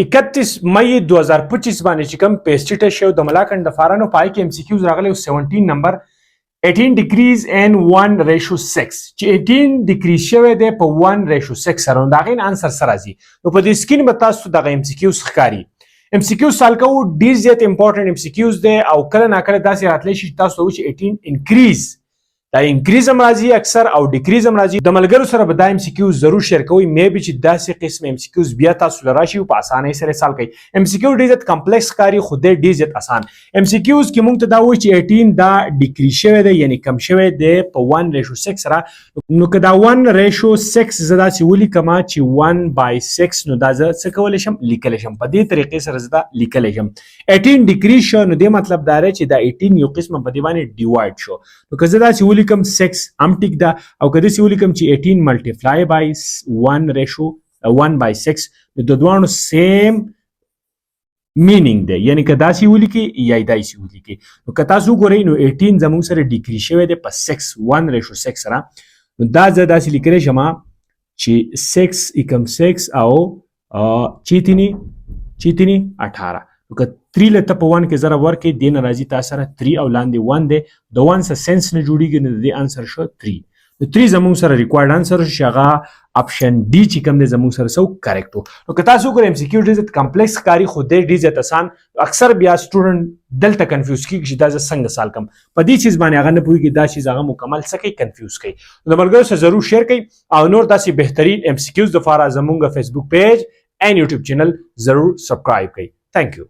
31 مئی 2025 باندې چې کوم PST ټیسټ شو د ملاکنډ د فارانو پای کې MCQs راغلی 17 نمبر 18 decrease and 1:6 چې 18 decrease شوی دی په 1:6 سره نو دا غین انسر سره راځي نو په دې سکرین به تاسو دغه MCQs ښکاري MCQs سال کو ډیر زیات امپورټنت MCQs دی او کله ناکله داسې راتلی شي تاسو ته وایي 18 انکریز دا انکریز هم راځي اکثر او ډیکریز هم راځي د ملګرو سره به دا MCQs ضرور شیر کوئ مې چې داسې قسم MCQs بیا تاسو له راشي په اسانۍ سره سال کوي MCQ ډیر زیات کمپلیکس ښکاري خو ډیر زیات اسان MCQs کې موږ ته دا وایي چې 18 دا ډیکریز شوی دی یعنی کم شوی دی په 1:6 سره نو که دا 1:6 زه داسې ولیکم چې 1/6 نو دا زه څه کولی شم لیکلی شم په دې طریقې سره زه دا لیکلی شم 18 ډیکریز شو نو دې مطلب دا دی چې دا 18 یو قسمه په دې باندې ډیوایډ شو نو که زه داسې ولیکم 6 هم ټیک ده او که داسې ولیکم چې 18 ملټیپلای بای 1/6 نو د دواړو سیم مینینګ دی یعنی که داسې ولیکي یا داسې ولیکي نو که تاسو وګورئ نو 18 زموږ سره ډیکریز شوی دی په 1:6 سره نو دا زه داسې لیکلی شم چې 6 = 6 او چیتنی 18 نو که 3 له ته په 1 کې ضرب ورکړې دې نه راځي تا سره 3 او لاندې 1 دی د 1 څه سنس نه جوړېږي نو د دې انسر شو 3 نو 3 زموږ سره ریکوایرډ انسر شو چې هغه اپشن ډي چې کوم دی زموږ سره سو کریکټ و نو که تاسو وګورئ MCQ ډېر زیات کمپلیکس ښکاري خو ډېر زیات اسان اکثر بیا سټوډنټ دلته کنفیوز کېږي چې دا زه څنګه سال کړم په دې چیز باندې هغه نه پوهېږي دا چیز هغه مکمل څه کوي کنفیوز کوي نو د ملګرو سره ضرور شیر کړئ او نور داسې بهترین MCQs دپاره زموږ فیسبوک پیج اینڈ یوټیوب چینل ضرور سبسکرایب کړئ تھینک یو